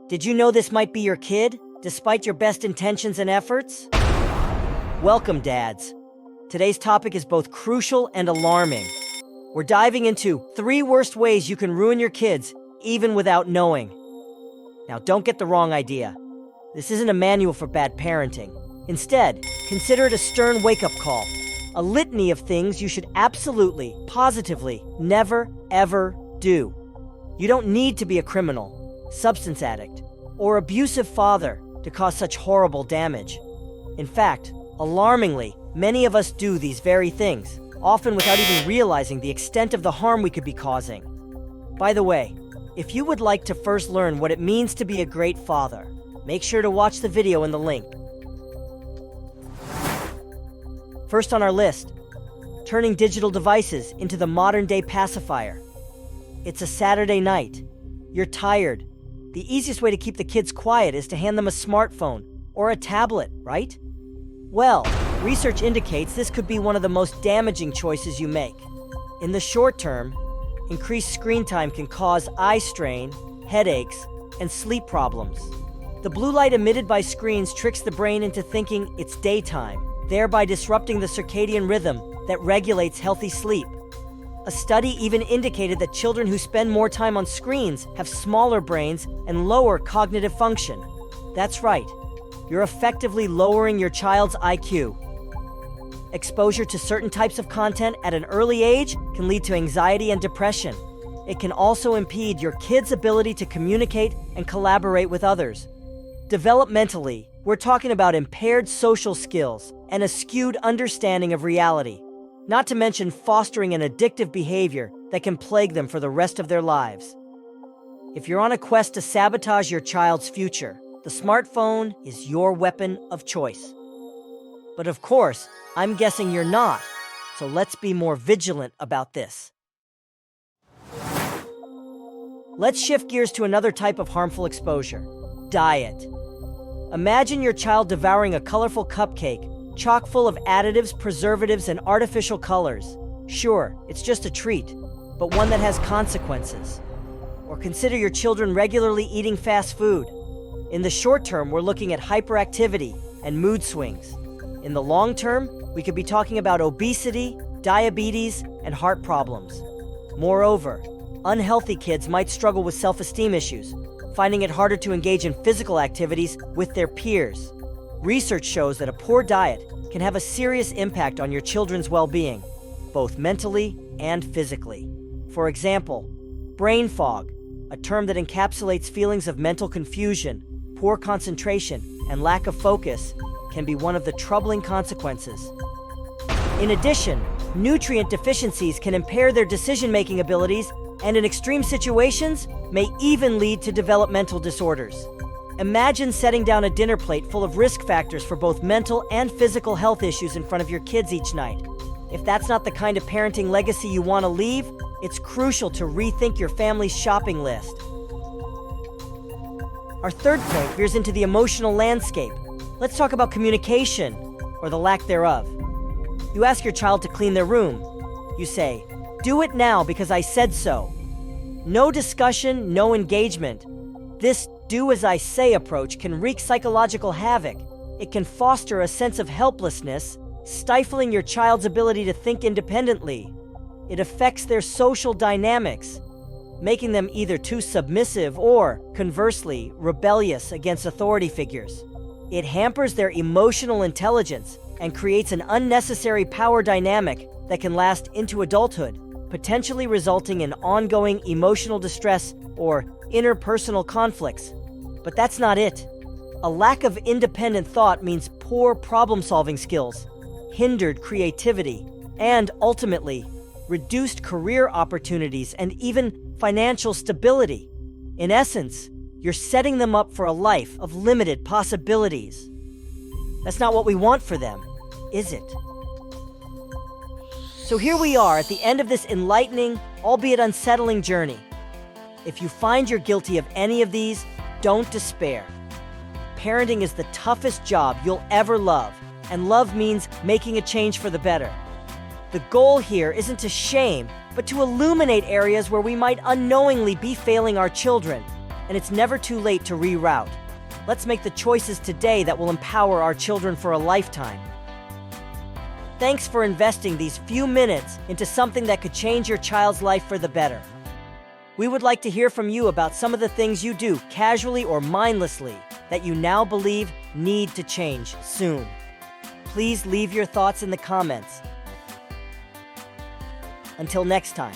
Did you know this might be your kid, despite your best intentions and efforts? Welcome, dads. Today's topic is both crucial and alarming. We're diving into 3 worst ways you can ruin your kids, even without knowing. Now, don't get the wrong idea. This isn't a manual for bad parenting. Instead, consider it a stern wake-up call, a litany of things you should absolutely, positively, never, ever do. You don't need to be a criminal, substance addict, or abusive father to cause such horrible damage. In fact, alarmingly, many of us do these very things, often without even realizing the extent of the harm we could be causing. By the way, if you would like to first learn what it means to be a great father, make sure to watch the video in the link. First on our list, turning digital devices into the modern-day pacifier. It's a Saturday night. You're tired. The easiest way to keep the kids quiet is to hand them a smartphone or a tablet, right? Well, research indicates this could be one of the most damaging choices you make. In the short term, increased screen time can cause eye strain, headaches, and sleep problems. The blue light emitted by screens tricks the brain into thinking it's daytime, thereby disrupting the circadian rhythm that regulates healthy sleep. A study even indicated that children who spend more time on screens have smaller brains and lower cognitive function. That's right, you're effectively lowering your child's IQ. Exposure to certain types of content at an early age can lead to anxiety and depression. It can also impede your kid's ability to communicate and collaborate with others. Developmentally, we're talking about impaired social skills and a skewed understanding of reality, not to mention fostering an addictive behavior that can plague them for the rest of their lives. If you're on a quest to sabotage your child's future, the smartphone is your weapon of choice. But of course, I'm guessing you're not, so let's be more vigilant about this. Let's shift gears to another type of harmful exposure: diet. Imagine your child devouring a colorful cupcake, chock full of additives, preservatives, and artificial colors. Sure, it's just a treat, but one that has consequences. Or consider your children regularly eating fast food. In the short term, we're looking at hyperactivity and mood swings. In the long term, we could be talking about obesity, diabetes, and heart problems. Moreover, unhealthy kids might struggle with self-esteem issues, finding it harder to engage in physical activities with their peers. Research shows that a poor diet can have a serious impact on your children's well-being, both mentally and physically. For example, brain fog, a term that encapsulates feelings of mental confusion, poor concentration, and lack of focus, can be one of the troubling consequences. In addition, nutrient deficiencies can impair their decision-making abilities and in extreme situations may even lead to developmental disorders. Imagine setting down a dinner plate full of risk factors for both mental and physical health issues in front of your kids each night. If that's not the kind of parenting legacy you want to leave, it's crucial to rethink your family's shopping list. Our third point veers into the emotional landscape. Let's talk about communication, or the lack thereof. You ask your child to clean their room. You say, "Do it now because I said so." No discussion, no engagement. This do-as-I-say approach can wreak psychological havoc. It can foster a sense of helplessness, stifling your child's ability to think independently. It affects their social dynamics, making them either too submissive or, conversely, rebellious against authority figures. It hampers their emotional intelligence and creates an unnecessary power dynamic that can last into adulthood, potentially resulting in ongoing emotional distress or interpersonal conflicts. But that's not it. A lack of independent thought means poor problem-solving skills, hindered creativity, and ultimately, reduced career opportunities and even financial stability. In essence, you're setting them up for a life of limited possibilities. That's not what we want for them, is it? So here we are at the end of this enlightening, albeit unsettling journey. If you find you're guilty of any of these, don't despair. Parenting is the toughest job you'll ever love, and love means making a change for the better. The goal here isn't to shame, but to illuminate areas where we might unknowingly be failing our children. and it's never too late to reroute. Let's make the choices today that will empower our children for a lifetime. Thanks for investing these few minutes into something that could change your child's life for the better. We would like to hear from you about some of the things you do, casually or mindlessly, that you now believe need to change soon. Please leave your thoughts in the comments. Until next time.